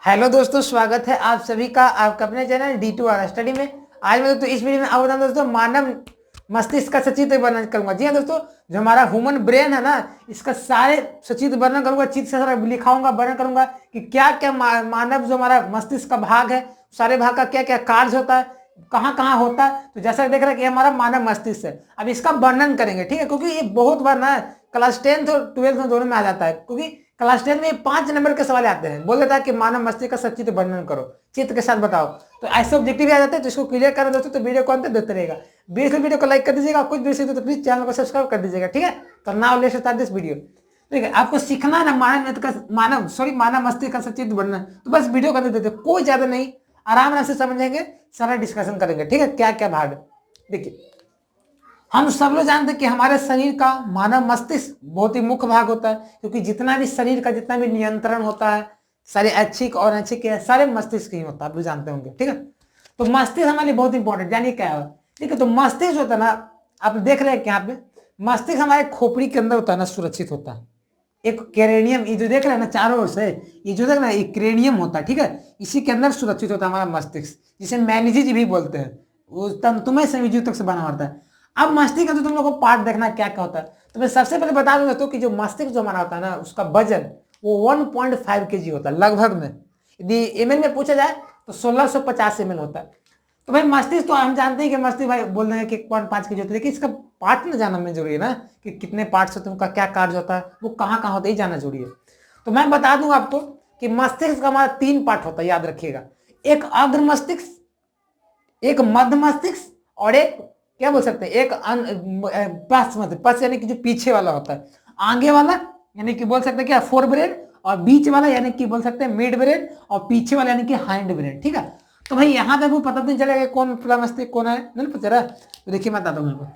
Hello दोस्तों, स्वागत है आप सभी का आपका अपने चैनल D2R स्टडी में। आज मैं दोस्तों इस वीडियो में आपको दोस्तों मानव मस्तिष्क का सचित्र वर्णन करूंगा। जी हाँ दोस्तों, जो हमारा ह्यूमन ब्रेन है ना, इसका सारे सचित्र वर्णन करूंगा, चित्र से सारा लिखाऊंगा, वर्णन करूंगा कि क्या क्या मानव जो हमारा मस्तिष्क का भाग है, सारे भाग का क्या क्या कार्य होता है, कहाँ कहाँ होता है। तो जैसा देख रहे हैं कि हमारा मानव मस्तिष्क है, अब इसका वर्णन करेंगे, ठीक है, क्योंकि ये बहुत बार ना क्लास 10th और 12th में दोनों में आ जाता है। क्योंकि क्लास 10 में 5 नंबर के सवाल आते हैं, बोल देता है कि मानव मस्तिष्क का सचित्र वर्णन करो, चित्र के साथ बताओ। तो ऐसे ऑब्जेक्टिव भी आ जाते हैं, तो इसको क्लियर करें दोस्तों तो वीडियो को अंत देते रहेगा। वीडियो को लाइक कर दीजिएगा, कुछ भी तो प्लीज चैनल को सब्सक्राइब कर दीजिएगा, ठीक है। तो now let's start this video. ठीक है, आपको सीखना है ना मानव मस्तिष्क का सचित्र वर्णन, तो बस वीडियो कर देते, कोई ज्यादा नहीं, आराम से समझेंगे, सारा डिस्कशन करेंगे, ठीक है। क्या क्या भाग, देखिए हम सब लोग जानते हैं कि हमारे शरीर का मानव मस्तिष्क बहुत ही मुख्य भाग होता है, क्योंकि जितना भी शरीर का जितना भी नियंत्रण होता है, सारे ऐच्छिक और अनैच्छिक सारे मस्तिष्क ही होता है, आप लोग जानते होंगे, ठीक है। तो मस्तिष्क हमारे लिए बहुत इंपॉर्टेंट, जानिए क्या है, ठीक है। तो मस्तिष्क होता है ना, आप देख रहे हैं कि यहाँ पे मस्तिष्क हमारे खोपड़ी के अंदर होता है ना, सुरक्षित होता है। एक क्रेनियम, ये जो देख रहे हैं ना चारों ओर से, ये जो देख रहे हैं ये क्रेनियम होता है, ठीक है। इसी के अंदर सुरक्षित होता है हमारा मस्तिष्क, जिसे मैनिजीज भी बोलते हैं। वो तंतुमय संयोजक से बना होता है। अब मस्तिष्क का जो तुम लोगों को पार्ट देखना क्या क्या होता है, तो मैं सबसे पहले बता दूं दोस्तों कि जो मस्तिष्क जो हमारा होता है ना, उसका वजन वो 1.5 kg होता है लगभग में। यदि एमएल में पूछा जाए तो 1650 ml होता है। तो भाई मस्तिष्क तो हम जानते हैं कि मस्तिष्क भाई बोल रहे हैं कि 1.5 kg होता है, लेकिन इसका पार्ट ना जानना में जरूरी है ना, कि कितने पार्ट से तुमका क्या कार्य होता है, वो कहाँ कहाँ होता है, जानना जरूरी है। तो मैं बता दूं आपको कि मस्तिष्क का हमारा 3 पार्ट होता है, याद रखिएगा। एक अग्र मस्तिष्क, एक मध्य मस्तिष्क, और एक क्या बोल सकते हैं, एक पश्च यानी कि जो पीछे वाला होता है, आगे वाला यानी कि बोल सकते हैं क्या फोर ब्रेन, और बीच वाला यानी कि बोल सकते हैं मिड ब्रेन, और पीछे वाला यानी कि हाइंड ब्रेन, ठीक है। तो भाई यहाँ पे वो पता नहीं चलेगा कौन मस्तिष्क कौन है, नहीं पता रहा। तो देखिए मैं बताता हूँ,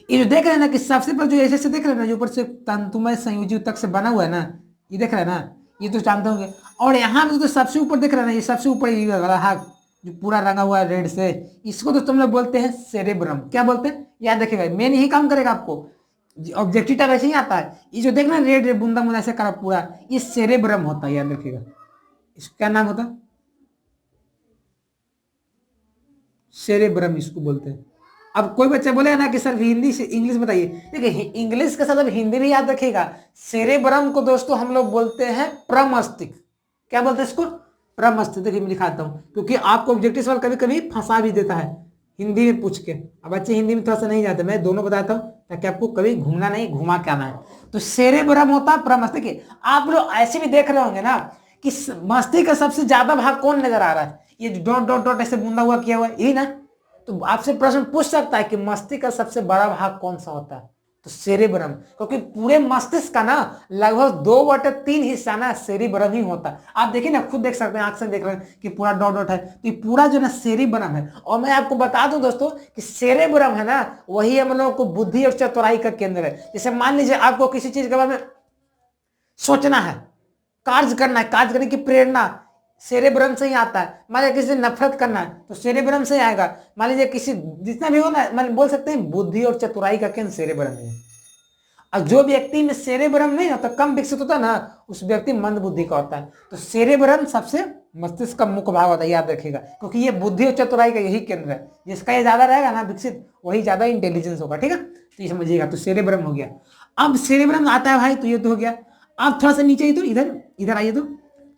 ये जो देख रहे हैं ना कि सबसे पहले जो ऐसे देख रहे हैं ना, जो ऊपर से तंतुमय संयोजी तक से बना हुआ है ना, ये देख रहे हैं ना, ये तो जानते होंगे। और यहाँ पे तो सबसे ऊपर देख रहे हैं ना, ये सबसे ऊपर ये वाला हाथ जो पूरा रंगा हुआ है रेड से, इसको तो तुम लोग बोलते हैं सेरेब्रम। क्या बोलते हैं, याद रखिएगा, मेन यही काम करेगा आपको, ऑब्जेक्टिव टाइप ऐसे ही आता है। ये जो देख रहे हैं रेड बूंदा बूंदा ऐसे करा पूरा, ये सेरेब्रम होता है, याद रखिएगा। इसका क्या नाम होता है, सेरेब्रम इसको बोलते हैं। अब कोई बच्चा बोलेगा ना कि सर हिंदी से इंग्लिश बताइए, देखिए इंग्लिश के साथ अब हिंदी भी याद रखिएगा। सेरेब्रम को दोस्तों हम लोग बोलते हैं प्रमस्तिष्क। क्या बोलते हैं इसको, प्रमस्तिष्क। देखिए मैं दिखाता हूं, क्योंकि आपको ऑब्जेक्टिव सवाल कभी कभी फंसा भी देता है हिंदी में पूछ के। अब बच्चे हिंदी में थोड़ा सा नहीं जाते, मैं दोनों बताता हूँ ताकि आपको कभी घूमना नहीं, घुमा के आना है। तो सेरेब्रम होता है प्रमस्तिष्क। आप लोग ऐसे भी देख रहे होंगे ना कि मस्तिष्क का सबसे ज्यादा भाग कौन नजर आ रहा है, ये डॉट डॉट डॉट ऐसे बूंदा हुआ किया हुआ यही ना। तो आपसे प्रश्न पूछ सकता है कि मस्तिष्क का सबसे बड़ा भाग कौन सा होता है, तो सेरेब्रम। क्योंकि पूरे मस्तिष्क का ना लगभग 2/3 हिस्सा ना सेरेब्रम ही होता है। आप देखिए ना, खुद देख सकते हैं, आंख से देख रहे हैं कि पूरा डॉट डॉट है, तो ये पूरा जो ना सेरेब्रम है। और मैं आपको बता दूं दोस्तों कि सेरेब्रम है ना, वही हम लोगों को बुद्धि और चतुराई का केंद्र है। जैसे मान लीजिए आपको किसी चीज के बारे में सोचना है, कार्य करना है, कार्य करने की प्रेरणा सेरेब्रम से ही आता है। मान लीजिए किसी से नफरत करना है तो सेरेब्रम से ही आएगा। मान लीजिए किसी जितना भी हो ना, मान बोल सकते हैं बुद्धि और चतुराई का केंद्र सेरेब्रम है। और जो व्यक्ति में सेरेब्रम नहीं होता, कम विकसित होता ना, उस व्यक्ति मंद बुद्धि का होता है। तो सेरेब्रम सबसे मस्तिष्क का मुख्य भाग होता है, याद रखिएगा, क्योंकि ये बुद्धि और चतुराई का यही केंद्र है। जिसका ये ज्यादा रहेगा ना विकसित, वही ज्यादा इंटेलिजेंस होगा, ठीक है। तो ये समझिएगा, तो सेरेब्रम हो गया। अब सेरेब्रम आता है भाई, तो ये तो हो गया। अब थोड़ा सा नीचे ही, तो इधर इधर आइए,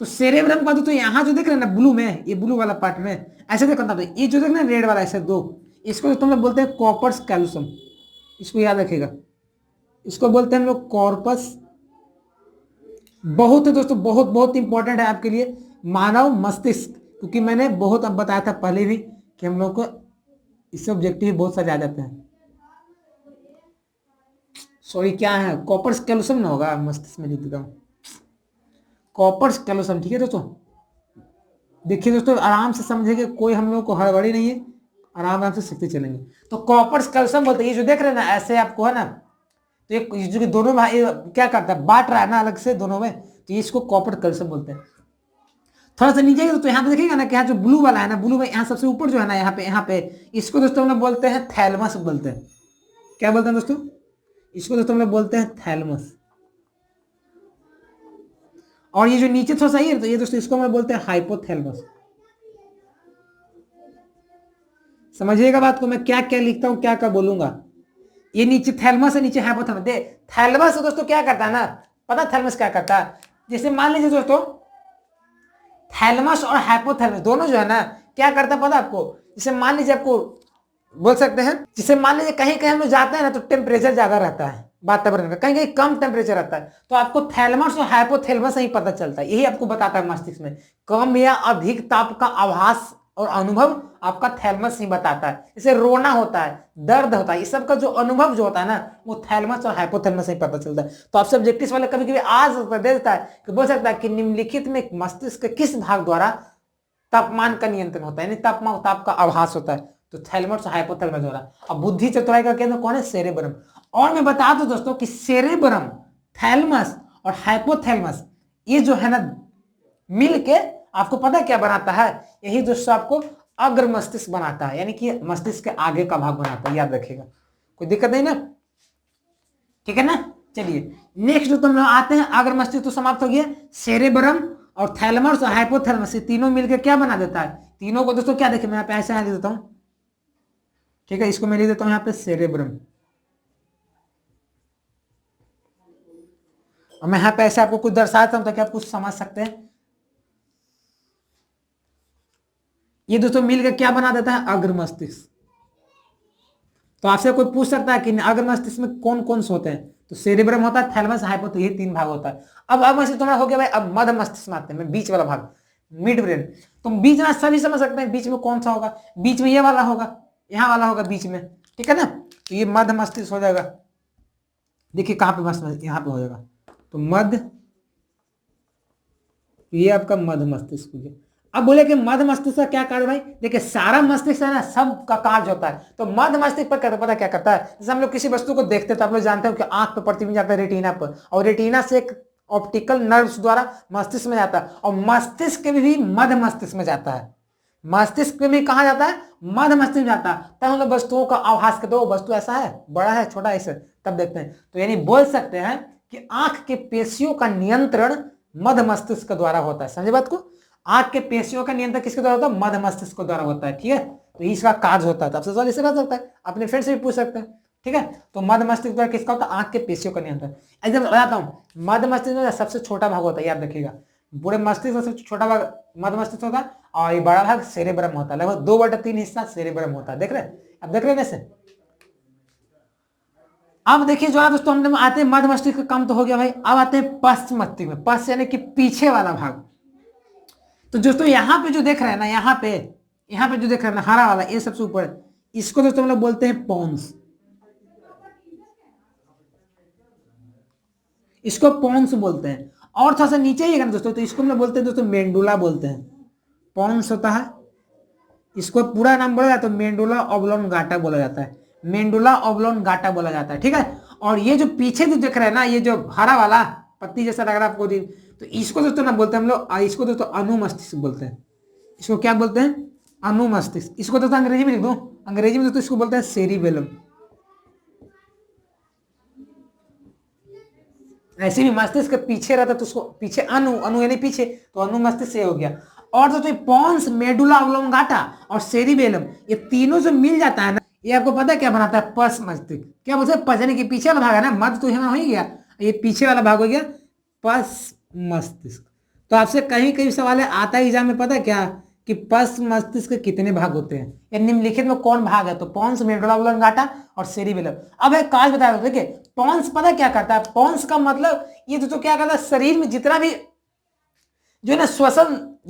तो सेरेब्रम का तो यहाँ जो देख रहे हैं ना ब्लू में, ये ब्लू वाला पार्ट में ऐसे देखो ना, ये जो देख रहे हैं रेड वाला ऐसे दो, इसको तुम लोग बोलते हैं कॉर्पस कैल्शियम। इसको याद रखिएगा, इसको बोलते हैं हम लोग कॉर्पस। बहुत है दोस्तों, बहुत बहुत इंपॉर्टेंट है आपके लिए मानव मस्तिष्क, क्योंकि मैंने बहुत अब बताया था पहले भी कि हम लोग को इससे ऑब्जेक्टिव बहुत सारे आ जाते हैं। सॉरी क्या है, कॉपर्स कैल्शियम ना होगा, मस्तिष्क में लिख देता हूँ, कॉपर्स कैल्शियम, ठीक है दोस्तों। देखिए दोस्तों आराम से समझेंगे, कोई हम लोग को हड़बड़ी नहीं है, आराम आराम से सीखते चलेंगे। तो कॉपर्स कैल्शियम बोलते हैं, ये जो देख रहे हैं ना ऐसे आपको है ना, तो ये जो दोनों भाई क्या करता है, बांट रहा है ना अलग से दोनों में, तो इसको कॉपर कैल्शियम बोलते हैं। थोड़ा सा नीचे तो यहाँ पे देखिएगा ना कि यहाँ जो ब्लू वाला है ना, ब्लू में यहाँ सबसे ऊपर जो है ना, यहाँ पे इसको दोस्तों हम लोग बोलते हैं थैलमस बोलते हैं। क्या बोलते हैं दोस्तों, इसको दोस्तों हम लोग बोलते हैं थैलमस। और ये जो नीचे थोड़ा सा है तो ये दोस्तों इसको हम बोलते हैं हाइपोथैलेमस। समझिएगा बात को, मैं क्या क्या लिखता हूं क्या क्या बोलूंगा। ये नीचे थैलमस है, नीचे हाइपोथैलेमस। दे थैलमस दोस्तों क्या करता है ना, पता थैलमस क्या करता है? जैसे मान लीजिए दोस्तों थैलमस और हाइपोथैलेमस दोनों जो है ना क्या करता है पता आपको? जैसे मान लीजिए आपको बोल सकते हैं, जैसे मान लीजिए कहीं कहीं हम लोग जाते हैं ना तो टेम्परेचर ज्यादा रहता है वातावरण का, कहीं कहीं कम टेम्परेचर रहता है, तो आपको थैलमस और हाइपोथैलेमस ही पता चलता है। यही आपको बताता है मस्तिष्क में कम या अधिक ताप का आभास और अनुभव आपका थैलमस ही बताता है। जैसे रोना होता है, दर्द होता है, इस सब का जो अनुभव जो होता है ना वो थैलमस और हाइपोथैलेमस ही पता चलता है। तो आपसे ऑब्जेक्टिव वाले कभी कभी आज दे देता है कि बोल सकता है कि निम्नलिखित में मस्तिष्क के किस भाग द्वारा तापमान का नियंत्रण होता है, यानी तापमान ताप का आभास होता है, तो थैलेमस और हाइपोथैलेमस द्वारा। अब बुद्धि चतुराई का केंद्र कौन है? सेरेब्रम। और मैं बता दूं दोस्तों कि सेरेब्रम, थैलेमस और हाइपोथैलेमस ये जो है ना मिल के आपको पता क्या बनाता है? यही दोस्तों आपको अग्र मस्तिष्क बनाता है, यानी कि मस्तिष्क के आगे का भाग बनाता है। याद रखिएगा, कोई दिक्कत नहीं ना, ठीक है ना। चलिए नेक्स्ट जो तुम लोग आते हैं, अग्र मस्तिष्क तो समाप्त हो गया। सेरेब्रम और थैलेमस और हाइपोथैलेमस ये तीनों मिलकर क्या बना देता है? तीनों को दोस्तों क्या देखिए मैं यहाँ पे ऐसे लिख देता हूँ, ठीक है, इसको मैं लिख देता हूँ यहाँ पे सेरेब्रम, और मैं यहाँ पे ऐसे आपको कुछ दर्शाता हूँ ताकि आप कुछ समझ सकते हैं। ये दोस्तों मिलकर क्या बना देता है? अग्र मस्तिष्क। तो आपसे कोई पूछ सकता है कि अग्र मस्तिष्क में कौन कौन से होते हैं? तो सेरेब्रम होता है, थैलेमस, हाइपोथैलेमस, ये तीन भाग होता है। अब मस्तिष्क तुम्हारा हो गया भाई। अब मध्य मस्तिष्क में आते हैं, बीच वाला भाग, मिड ब्रेन। तुम बीच में सभी समझ सकते हैं बीच में कौन सा होगा? बीच में ये वाला होगा, यहाँ वाला होगा बीच में, ठीक है ना। तो ये मध्य मस्तिष्क हो जाएगा। देखिए कहाँ पे मस्तिष्क, यहाँ पे हो जाएगा, तो मध्य, ये आपका मध्य मस्तिष्क हो गया। अब बोले कि मध्य मस्तिष्क का क्या कार्य भाई? देखिए सारा मस्तिष्क है ना, सब का कार्य होता है। तो मध्य मस्तिष्क पर पता क्या करता है? जैसे हम लोग किसी वस्तु को देखते हैं तो आप लोग जानते हो कि आंख पर प्रतिबिंब जाता है रेटिना पर, और रेटिना से एक ऑप्टिकल नर्व्स द्वारा मस्तिष्क में जाता है, और मस्तिष्क के भी मध्य मस्तिष्क में जाता है। मस्तिष्क में भी कहा जाता है? मध्य मस्तिष्क में जाता है। तब हम लोग वस्तुओं का आभास करते हो, वस्तु ऐसा है, बड़ा है, छोटा है, तब देखते हैं। तो यानी बोल सकते हैं कि आंख के पेशियों का नियंत्रण मध्य मस्तिष्क द्वारा होता है। समझे बात को? आंख के पेशियों का नियंत्रण किसके द्वारा होता है? मध्य मस्तिष्क द्वारा होता है, ठीक है। तो इसका कार्य होता है। आपसे सवाल इससे कर सकता है, अपने फ्रेंड से भी पूछ सकते हैं, ठीक है। तो मध्य मस्तिष्क द्वारा किसका होता है? आंख के पेशियों का नियंत्रण। एकदम बताता हूँ, मध्य मस्तिष्क में सबसे छोटा भाग होता है, याद रखिएगा। पूरे मस्तिष्क का सबसे छोटा भाग मध्य मस्तिष्क होता है, और ये बड़ा भाग सेरेब्रम होता है। लगभग 2/3 हिस्सा सेरेब्रम होता है। देख रहे हैं? अब देख रहे हैं कैसे? अब देखिए जो दोस्तों हम आते हैं मध्य मस्तिष्क का काम तो हो गया भाई। अब आते हैं पश्च मस्तिष्क में, पश्च यानी कि पीछे वाला भाग। तो दोस्तों यहाँ पे जो देख रहे हैं ना, यहाँ पे जो देख रहे हैं ना हरा वाला, ये सबसे ऊपर, इसको दोस्तों हम लोग बोलते हैं पोन्स। इसको पोन्स बोलते हैं। और थोड़ा सा नीचे ही दोस्तों, तो इसको हम लोग बोलते हैं दोस्तों मेंडुला बोलते हैं। पोन्स होता है, इसको पूरा नाम बोला जाता है मेंडुला ऑब्लोंगाटा बोला जाता है, मेंडुला ऑब्लोंगाटा बोला जाता है, ठीक है। और ये जो पीछे जो देख रहे हैं ना, ये जो हरा वाला पत्ती जैसा लग रहा है आपको, तो इसको दोस्तों ना बोलते हैं हम लोग, इसको दोस्तों अनुमस्तिष्क बोलते हैं। इसको क्या बोलते हैं? अनुमस्तिष्क। इसको दोस्तों अंग्रेजी में लिख दूं, अंग्रेजी में दोस्तों इसको बोलते हैं सेरिबेलम। ऐसे भी मस्तिष्क के पीछे रहता तो उसको पीछे अनु यानी पीछे, तो अनुमस्तिष्क से हो गया। और दोस्तों पोन्स, मेडुला ऑब्लोंगाटा और सेरिबेलम, ये तीनों जो मिल जाता है ना, ये आपको पता है क्या बनाता है? पश्च मस्तिष्क। क्या बोलते हैं? पचने के पीछे वाला भाग है ना, मध्य तो यहाँ हो ही गया, ये पीछे वाला भाग हो गया पश्च मस्तिष्क। तो आपसे कहीं कहीं सवाल है आता है एग्जाम में, पता है क्या कि पश्च मस्तिष्क के कितने भाग होते हैं, या निम्नलिखित में कौन भाग है? तो पोन्स, मेडुला ऑब्लोंगाटा और सेरिबेलम। अब एक काज बता दो, देखिए पोन्स पता क्या करता है? पोन्स का मतलब ये तो क्या करता है, शरीर में जितना भी जो है ना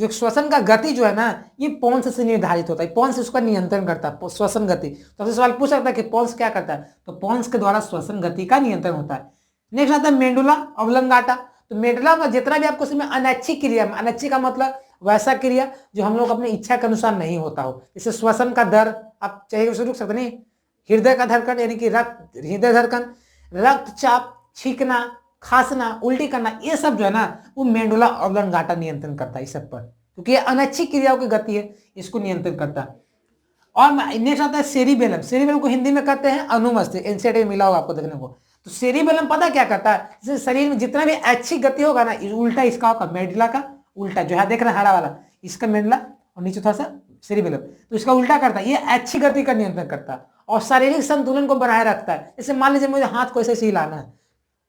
श्वसन का गति जो है ना, ये पोन्स से निर्धारित होता है। पोन्स उसका नियंत्रण करता है, श्वसन गति। तो आपसे सवाल पूछ सकता है कि पोन्स क्या करता है? तो पोन्स के द्वारा श्वसन गति का नियंत्रण होता है। नेक्स्ट आता है मेडुला ऑब्लोंगाटा। तो मेडुला में जितना भी आपको उसमें अनैच्छिक क्रिया, अनैच्छिक का मतलब वैसा क्रिया जो हम लोग अपनी इच्छा के अनुसार नहीं होता हो, जैसे श्वसन का दर, आप चाहिए उसे रुक सकते नहीं, हृदय का धड़कन यानी कि रक्त, हृदय धड़कन, रक्तचाप, छींकना, खांसना, उल्टी करना, ये सब जो है ना वो मेडुला ऑब्लोंगाटा नियंत्रण करता है इस सब पर, क्योंकि ये अनैच्छिक क्रियाओं की गति है, इसको नियंत्रण करता है। और नेक्स्ट आता है सेरिबेलम। सेरिबेलम को हिंदी में कहते हैं अनुमस्तिष्क, एनसीईआरटी में मिला होगा आपको देखने को। तो सेरिबेलम पता क्या करता है, जैसे शरीर में जितना भी अच्छी गति होगा ना, उल्टा इसका होगा, मेडुला का उल्टा जो है देख रहे हैं हरा वाला, इसका मेडुला और नीचे थोड़ा सा सेरिबेलम, तो इसका उल्टा करता है, ये अच्छी गति का नियंत्रण करता है और शारीरिक संतुलन को बनाए रखता है। जैसे मान लीजिए मुझे हाथ को ऐसे हिलाना है,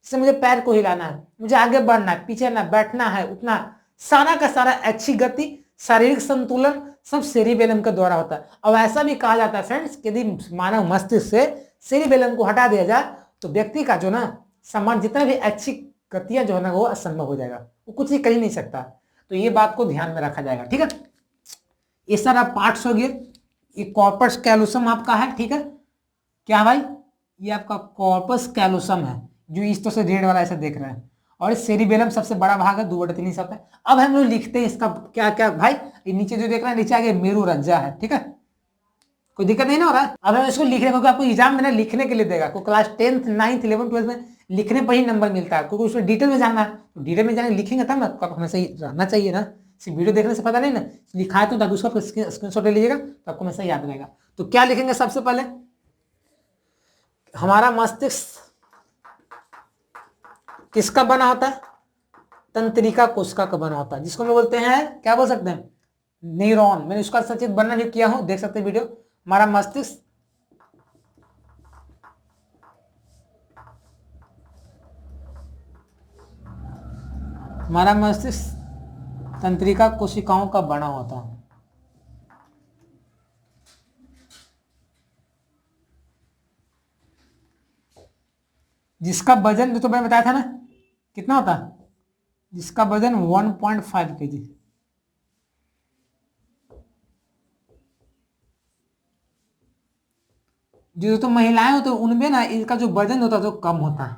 जैसे मुझे पैर को हिलाना है, मुझे आगे बढ़ना है, पीछे ना, बैठना है, उठना, सारा का सारा अच्छी गति, शारीरिक संतुलन सब सेरिबेलम के द्वारा होता है। और ऐसा भी कहा जाता है फ्रेंड्स, यदि मानव मस्तिष्क से सेरिबेलम को हटा दिया जाए तो व्यक्ति का जो ना समान जितना भी अच्छी गतियां जो है ना वो असंभव हो जाएगा, वो कुछ ही कर ही नहीं सकता। तो ये बात को ध्यान में रखा जाएगा, ठीक है। ये सारा पार्ट्स हो गए। ये कॉर्पस कैलोसम आपका है, ठीक है। क्या भाई, ये आपका कॉर्पस कैलोसम है जो इस तरह से रेड वाला ऐसा देख रहे हैं, और सेरिबेलम सबसे बड़ा भाग है, 2/3 हिस्सा है। अब हम लोग लिखते हैं इसका क्या क्या भाई, ये नीचे जो देख रहे हैं नीचे आगे मेरुरज्जा है, ठीक है, कोई दिक्कत नहीं ना हो रहा है। अब हम इसको लिख रहे हैं क्योंकि आपको एग्जाम में ना लिखने के लिए देगा, को class 10th 9th 11th 12th में लिखने पर ही नंबर मिलता है, क्योंकि उसमें डिटेल में जानना है, तो डिटेल में जाने लिखेंगे तब ना, आपको हमेशा ही रहना चाहिए ना, सिर्फ वीडियो देखने से पता नहीं ना, लिखा है तो ताकि उसका स्क्रीनशॉट ले लीजिएगा तो आपको हमेशा याद रहेगा। तो क्या लिखेंगे सबसे पहले, हमारा मस्तिष्क किसका बना होता है, तंत्रिका कोशिका का बना होता है, जिसको हम बोलते हैं, क्या बोल सकते हैं, न्यूरॉन। मैंने उसका सचित वर्णन भी किया हूं, देख सकते हैं वीडियो। हमारा मस्तिष्क तंत्रिका कोशिकाओं का बना होता है। जिसका वजन जो तो मैंने बताया था ना, कितना होता है, जिसका वजन 1.5 kg। जो तो महिलाएं होती है उनमें ना इनका जो वजन होता है तो कम होता है,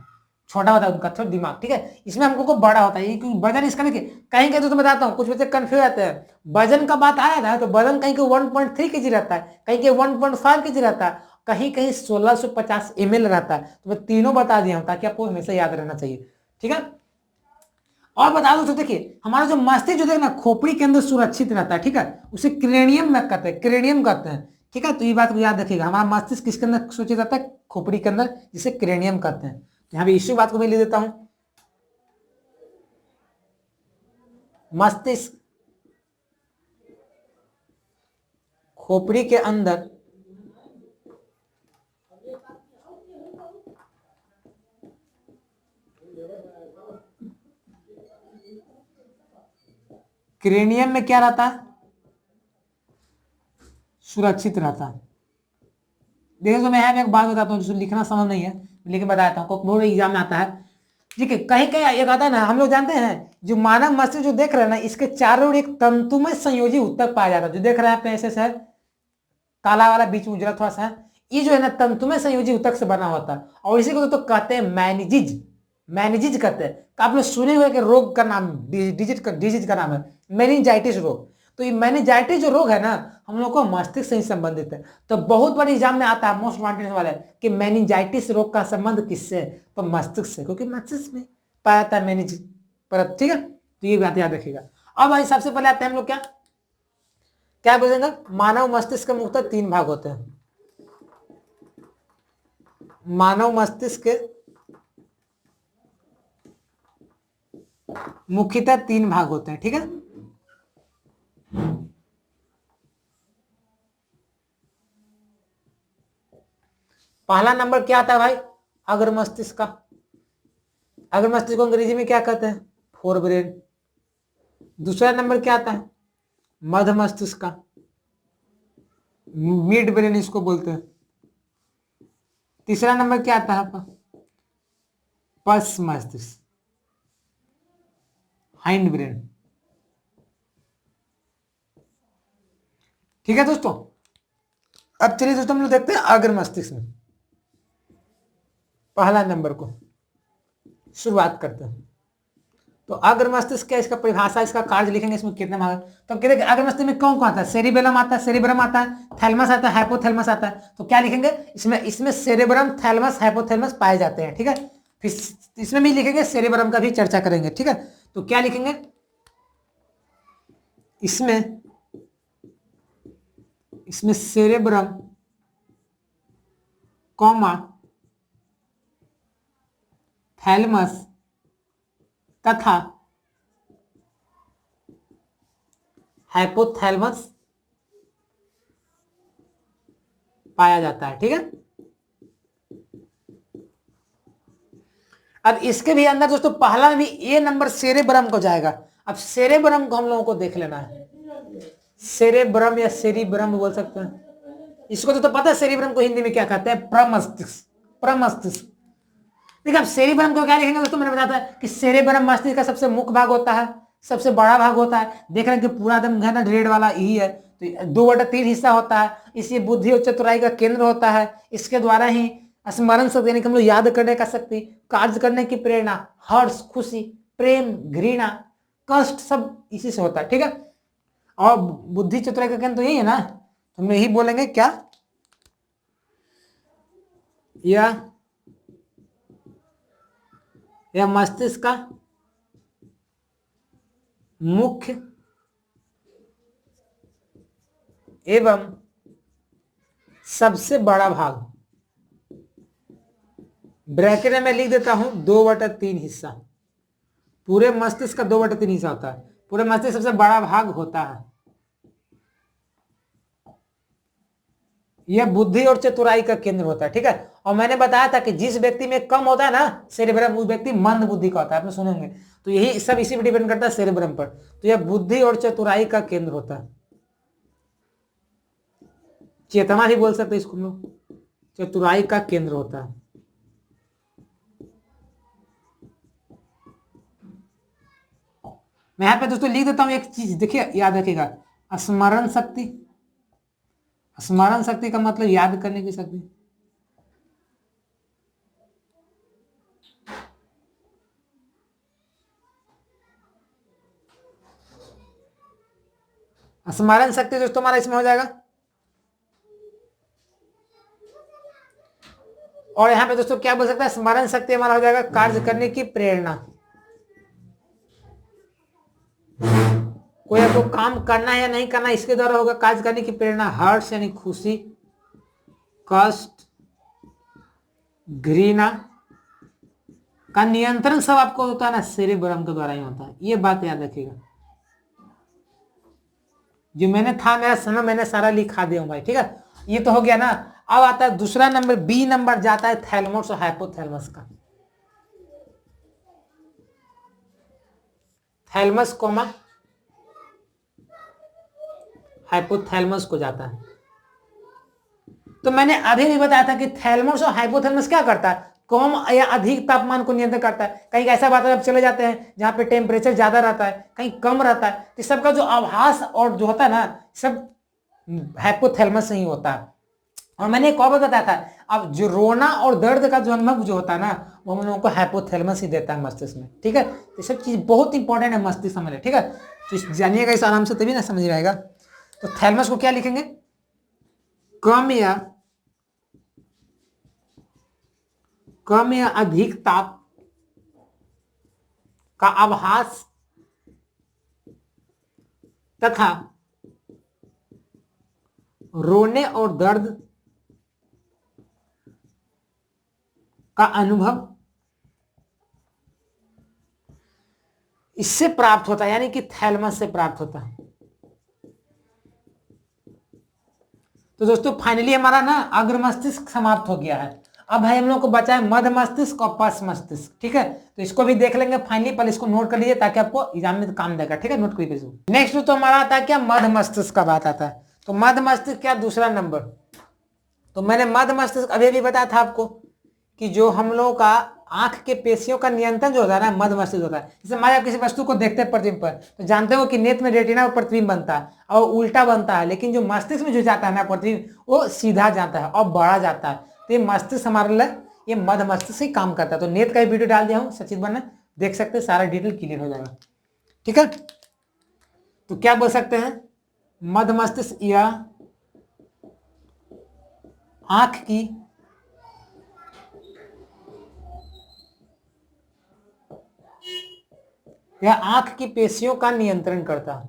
छोटा होता है उनका थोड़ा दिमाग, ठीक है। इसमें हमको को बड़ा होता है, क्योंकि वजन इसका देखिए कहीं कहीं तो मैं बताता हूँ, कुछ बच्चे कंफ्यूज रहते हैं, वजन का बात आया था तो वजन कहीं के 1.3 kg रहता है, कहीं के 1.5 kg रहता है, कहीं कहीं 1650 ml रहता है। तो मैं तीनों बता दिया हूँ ताकि आपको हमेशा याद रहना चाहिए, ठीक है। और बता दो तो देखिए हमारा जो मस्तिष्क जो देखना खोपड़ी के अंदर सुरक्षित रहता है, ठीक है, उसे क्रेनियम में कहते हैं, क्रेनियम कहते हैं, ठीक है। तो ये बात को याद रखिएगा, हमारा मस्तिष्क किसके अंदर सुरक्षित रहता है, खोपड़ी के अंदर, जिसे क्रेनियम कहते हैं। यहाँ पे इसी बात को मैं ले देता हूं, मस्तिष्क खोपड़ी के अंदर क्रेनियम में क्या रहता है, सुरक्षित रहता है। देखिए तो मैं यहाँ पे एक बात बताता हूँ, जिसको लिखना संभव नहीं है लेकिन बताता हूँ, बहुत एग्जाम में आता है, ठीक है। कहीं कहीं एक आता है ना, हम लोग जानते हैं जो मानव मस्तिष्क जो देख रहे हैं ना, इसके चारों ओर एक तंतुमय संयोजी ऊतक पाया जाता है, जो देख रहे हैं आप ऐसे से काला वाला बीच में उजला थोड़ा सा है, ये जो है ना तंतुमय संयोजी ऊतक से बना होता है, और इसी को तो कहते हैं मैनिजिज, मैनिजिज कहते हैं। तो आप लोग सुने हुए कि रोग का नाम, डिजीज का नाम है मेनिंजाइटिस रोग। तो ये मेनिंजाइटिस जो रोग है ना, हम लोग को मस्तिष्क से ही संबंधित है। तो बहुत बड़े एग्जाम में आता है, मोस्ट वांटेड वाला है कि मेनिंजाइटिस रोग का संबंध किससे, तो मस्तिष्क से, क्योंकि मस्तिष्क में पाया जाता है मेनिज परत, ठीक है। तो ये बात याद रखिएगा। अब भाई सबसे पहले आते हैं हम लोग क्या क्या बोलेंगे, मानव मस्तिष्क के मुख्यतः 3 भाग होते हैं। मानव मस्तिष्क के मुख्यतः 3 भाग होते हैं, ठीक है। पहला नंबर क्या आता है भाई, अग्र मस्तिष्क का। अग्र मस्तिष्क को अंग्रेजी में क्या कहते हैं, फोर ब्रेन। दूसरा नंबर क्या आता है, मध्य मस्तिष्क का, मिड ब्रेन इसको बोलते हैं। तीसरा नंबर क्या आता है आपका, पल्स मस्तिष्क, हाइंड ब्रेन, ठीक है दोस्तों। अब चलिए दोस्तों हम लोग देखते हैं अग्र मस्तिष्क में पहला नंबर को शुरुआत करते हैं। तो अग्र मस्तिष्क क्या, इसका परिभाषा, इसका कार्य लिखेंगे, इसमें कितने भाग। तो कहते अग्र मस्तिष्क में कौन कौन आता है, सेरिबेलम आता है, सेरिब्रम आता है, थैलमस आता है, हाइपोथैलेमस आता है। तो क्या लिखेंगे इसमें सेरिब्रम, थैलमस, हाइपोथैलेमस पाए जाते हैं, ठीक है। फिर इसमें भी लिखेंगे, सेरिब्रम का भी चर्चा करेंगे, ठीक है। तो क्या लिखेंगे इसमें सेरेब्रम कॉमा थैलमस तथा हाइपोथैलेमस पाया जाता है। ठीक है, अब इसके भी अंदर दोस्तों पहला में भी ए नंबर सेरेब्रम को जाएगा। अब सेरेब्रम को हम लोगों को देख लेना है, सेरेब्रम या सेरिब्रम बोल सकते हैं इसको। तो पता है सेरिब्रम को हिंदी में क्या कहते हैं, प्रमस्तिष्क, प्रमस्तिष्क। देखिए अब सेरिब्रम को क्या लिखेंगे दोस्तों, मैंने बताया था कि सेरेब्रम मस्तिष्क का सबसे मुख्य भाग होता है, सबसे बड़ा भाग होता है। देख रहे हैं कि पूरा एकदम घना रेड वाला यही है, तो 2/3 हिस्सा होता है। इसी बुद्धि और चतुराई का केंद्र होता है। इसके द्वारा ही स्मरण शक्ति यानी कि हम लोग याद करने का शक्ति, कार्य करने की प्रेरणा, हर्ष, खुशी, प्रेम, घृणा, कष्ट सब इसी से होता है। ठीक है, और बुद्धि चतुराई का केंद्र तो यही है ना, तो हम यही बोलेंगे क्या, यह मस्तिष्क का मुख्य एवं सबसे बड़ा भाग, ब्रैकेट में मैं लिख देता हूं 2/3 हिस्सा। पूरे मस्तिष्क का 2/3 हिस्सा होता है, पूरे मस्तिष्क सबसे बड़ा भाग होता है। यह बुद्धि और चतुराई का केंद्र होता है। ठीक है, और मैंने बताया था कि जिस व्यक्ति में कम होता है ना सेरेब्रम, वो व्यक्ति मंद बुद्धि का होता है, आपने सुनेंगे। तो यही सब इसी पर डिपेंड करता है सेरेब्रम पर। तो यह बुद्धि और चतुराई का केंद्र होता है, चेतना भी बोल सकते हैं इसको हम लोग, चतुराई का केंद्र होता है। मैं यहां पे दोस्तों लिख देता हूं एक चीज, देखिए याद रखिएगा, स्मरण शक्ति। स्मरण शक्ति का मतलब याद करने की शक्ति। स्मरण शक्ति दोस्तों हमारा इसमें हो जाएगा। और यहां पे दोस्तों क्या बोल सकता है, स्मरण शक्ति हमारा हो जाएगा कार्य करने की प्रेरणा। कोई आपको काम करना है या नहीं करना, इसके द्वारा होगा कार्य करने की प्रेरणा। हर्ष यानी खुशी, कष्ट, घृणा का नियंत्रण सब आपको होता है ना सेरेब्रम के द्वारा ही होता है। ये बात याद रखिएगा, जो मैंने था मेरा समय मैंने सारा लिखा दिया हूं भाई। ठीक है, ये तो हो गया ना। अब आता है दूसरा नंबर, बी नंबर जाता है थैलेमस और हाइपोथैलेमस का। थैलेमस कोमा हाइपोथैलेमस को जाता है। तो मैंने अभी भी बताया था कि थैलेमस और हाइपोथैलेमस क्या करता है, कम या अधिक तापमान को नियंत्रण करता है। कहीं ऐसा वातावरण चले जाते हैं जहां पे टेम्परेचर ज्यादा रहता है, कहीं कम रहता है, तो सबका जो आभास और जो होता है ना सब हाइपोथैलेमस से ही होता है। और मैंने एक और बताया था, अब जो रोना और दर्द का जो अनुभव जो होता है ना, वो हम लोगों को हाइपोथैलेमस ही देता है मस्तिष्क में। ठीक है, तो सब चीज बहुत इंपॉर्टेंट है मस्तिष्क समझ। ठीक है, तो जानिएगा इस आराम से, तभी ना समझ में आएगा। तो थैलेमस को क्या लिखेंगे, कम या अधिक ताप का आभास तथा रोने और दर्द का अनुभव इससे प्राप्त होता है, यानी कि थैलेमस से प्राप्त होता है। तो दोस्तों फाइनली हमारा ना अग्र मस्तिष्क समाप्त हो गया है। अब भाई हम लोग को बचा है मध्य मस्तिष्क और पश्च मस्तिष्क। ठीक है, तो इसको भी देख लेंगे फाइनली, पहले इसको नोट कर लीजिए ताकि आपको एग्जाम में काम देगा। ठीक है, नोट कर लीजिए। नेक्स्ट तो हमारा आता है क्या, मध्य मस्तिष्क का बात आता है। तो मध्य मस्तिष्क क्या, दूसरा नंबर। तो मैंने मध्य मस्तिष्क अभी भी बताया था आपको कि जो हम लोगों का आंख के पेशियों का नियंत्रण जो होता है ना मध्य मस्तिष्क होता है। जैसे मान किसी वस्तु को देखते हैं प्रतिबिंब पर, तो जानते हो कि नेत्र में रेटिना पर प्रतिबिंब बनता है और उल्टा बनता है, लेकिन जो मस्तिष्क में जो जाता है ना प्रतिबिंब वो सीधा जाता है और बड़ा जाता है। तो ये मस्तिष्क हमारे लिए ये मध्य मस्तिष्क से काम करता है। तो नेट का वीडियो डाल दिया हूँ सचित बने, देख सकते हैं, सारा डिटेल क्लियर हो जाएगा। ठीक है, तो क्या बोल सकते हैं, मध्य मस्तिष्क या आंख की पेशियों का नियंत्रण करता है।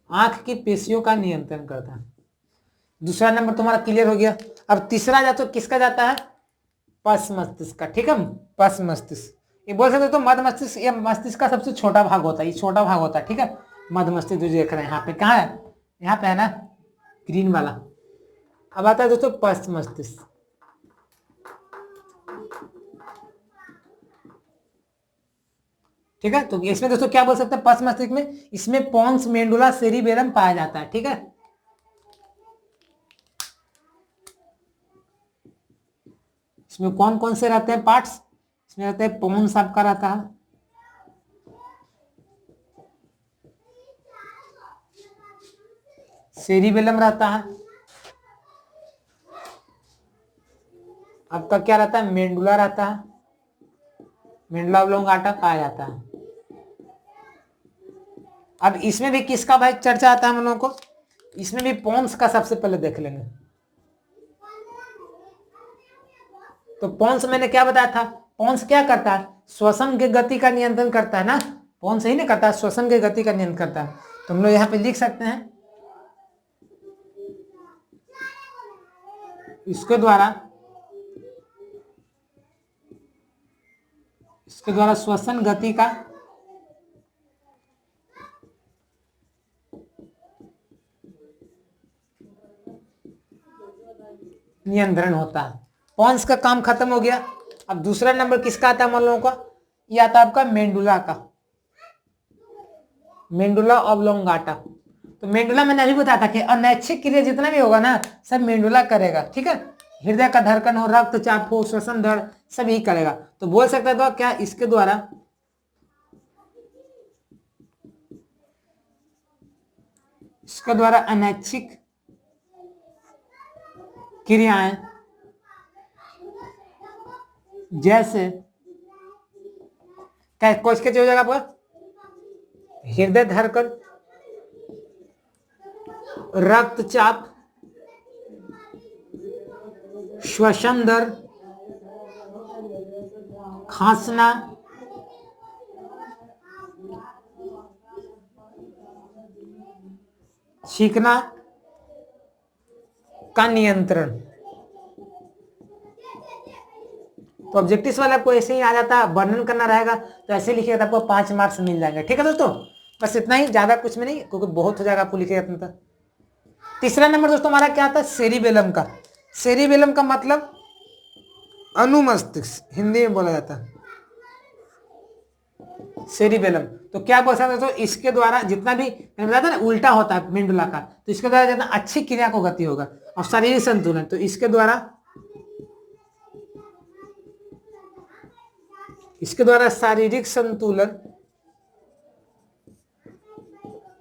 आंख की पेशियों का नियंत्रण करता है। दूसरा नंबर तुम्हारा क्लियर हो गया। अब तीसरा जा तो किसका जाता है, पश्च मस्तिष्क का, ठीक है, पश्च मस्तिष्क। ये बोल सकते हो तो मध्य मस्तिष्क या मस्तिष्क का सबसे छोटा भाग होता है, ये छोटा भाग होता है, ठीक है। मध्य मस्तिष्क जो देख रहे हैं यहाँ पे, कहाँ है, यहाँ पे है ना, ग्रीन वाला। अब आता है दोस्तों पश्च मस्तिष्क। ठीक है, तो इसमें दोस्तों क्या बोल सकते हैं, पश्च मस्तिष्क में इसमें पोन्स मेंडुला सेरिबेलम पाया जाता है, ठीक है। इसमें कौन कौन से रहते हैं पार्ट्स, इसमें रहते हैं पोन्स आपका रहता है, सेरिबेलम रहता है, आपका क्या रहता है, मेंडुला रहता है, मेंडुला ऑब्लोंगाटा पाया जाता है। अब इसमें भी किसका भाई चर्चा आता है हम लोगों को, इसमें भी पोन्स का सबसे पहले देख लेंगे। तो पोन्स मैंने क्या बताया था, पोन्स क्या करता है, श्वसन की गति का नियंत्रण करता है ना, पोन्स ही नहीं करता, श्वसन की गति का नियंत्रण करता है। तो हम लोग यहाँ पे लिख सकते हैं, इसके द्वारा श्वसन गति का नियंत्रण होता है। पोन्स का काम खत्म हो गया। अब दूसरा नंबर किसका आता है हम लोगों का, ये आता है आपका मेंडुला का, मेंडुला ऑब्लोंगाटा। तो मेंडुला मैंने अभी बताया था कि अनैच्छिक क्रिया जितना भी होगा ना सब मेंडुला करेगा, ठीक है। हृदय का धड़कन हो, रक्तचाप हो, श्वसन दर सब ही करेगा। तो बोल सकता है तो क्या इसके द्वारा अनैच्छिक क्रियाएं जैसे क्या कोच के जो जगह पर हृदय धड़कन, रक्तचाप, श्वसन दर, खांसना, छींकना का नियंत्रण। तो ऑब्जेक्टिव्स वाला आपको ऐसे ही आ जाता है, वर्णन करना रहेगा तो ऐसे लिखिएगा तो आपको 5 मार्क्स मिल जाएंगे, ठीक है दोस्तों। बस इतना ही, ज्यादा कुछ में नहीं, क्योंकि बहुत हो जाएगा आपको लिखिएगा। तीसरा नंबर दोस्तों हमारा क्या आता है, सेरिबेलम का। सेरिबेलम का मतलब अनुमस्तिष्क, हिंदी में बोला जाता है सेरिबेलम। तो क्या बोल सकते हैं, तो इसके द्वारा जितना भी मैंने बताया था ना उल्टा होता है मेंडुला का, तो इसके द्वारा जितना अच्छी क्रिया को गति होगा और शारीरिक संतुलन, तो इसके द्वारा शारीरिक संतुलन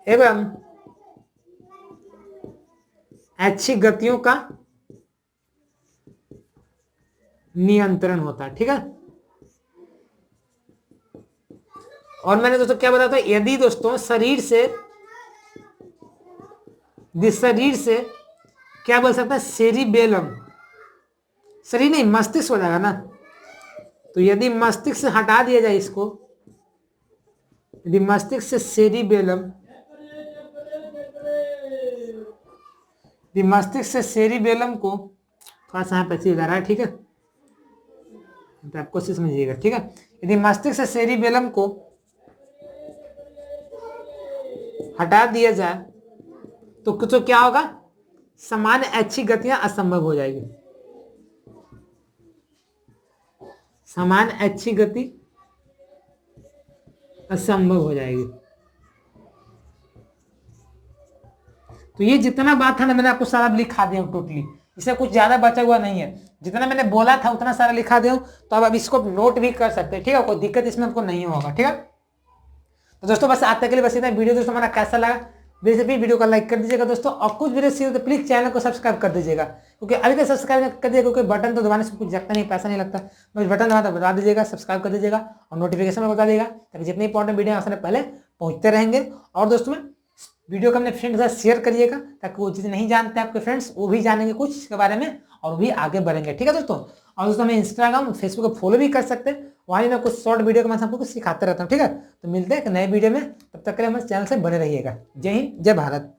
एवं ऐच्छिक गतियों का नियंत्रण होता है, ठीक है। और मैंने दोस्तों क्या बताया था, यदि दोस्तों शरीर से क्या बोल सकता है, सेरिबेलम, शरीर नहीं मस्तिष्क हो जाएगा ना, तो यदि मस्तिष्क से हटा दिया जाए इसको, यदि मस्तिष्क से सेरिबेलम, मस्तिष्क से सेरिबेलम को थोड़ा सा यहाँ पे लगा रहा है, ठीक है, तो आप कोशिश समझिएगा, ठीक है। यदि मस्तिष्क से सेरिबेलम को हटा दिया जाए तो क्या होगा, सामान्य ऐच्छिक गतियां असंभव हो जाएगी, सामान्य ऐच्छिक गति असंभव हो जाएगी। तो ये जितना बात था ना मैंने आपको सारा लिखा दिया टोटली, इससे कुछ ज्यादा बचा हुआ नहीं है, जितना मैंने बोला था उतना सारा लिखा दिया। तो अब इसको नोट भी कर सकते हैं, ठीक है, कोई दिक्कत इसमें आपको नहीं होगा, ठीक है। तो दोस्तों बस आज तक के लिए बस इतना। वीडियो दोस्तों हमारा कैसा लगा बेसिकली वीडियो को लाइक कर दीजिएगा दोस्तों, और कुछ वीडियो चाहिए तो प्लीज चैनल को सब्सक्राइब कर दीजिएगा, क्योंकि अभी तक सब्सक्राइब कर दीजिएगा, क्योंकि बटन तो दबाने से कुछ लगता नहीं, पैसा नहीं लगता, बस बटन दबा बता दीजिएगा, सब्सक्राइब कर दीजिएगा और नोटिफिकेशन में बता दीजिएगा, ताकि जितनी इंपॉर्टेंट वीडियो आसानी पहले पहुंचते रहेंगे। और दोस्तों में वीडियो को अपने फ्रेंड के साथ शेयर करिएगा, ताकि वो चीज़ नहीं जानते आपके फ्रेंड्स वो भी जानेंगे कुछ इसके बारे में और वो भी आगे बढ़ेंगे, ठीक है दोस्तों। और दोस्तों हमें इंस्टाग्राम फेसबुक को फॉलो भी कर सकते हैं, वहाँ मैं कुछ शॉर्ट वीडियो के माध्यम से आपको कुछ सिखाते रहता हूँ, ठीक है। तो मिलते हैं एक नए वीडियो में, तब तक के लिए हमारे चैनल से बने रहिएगा। जय हिंद, जय भारत।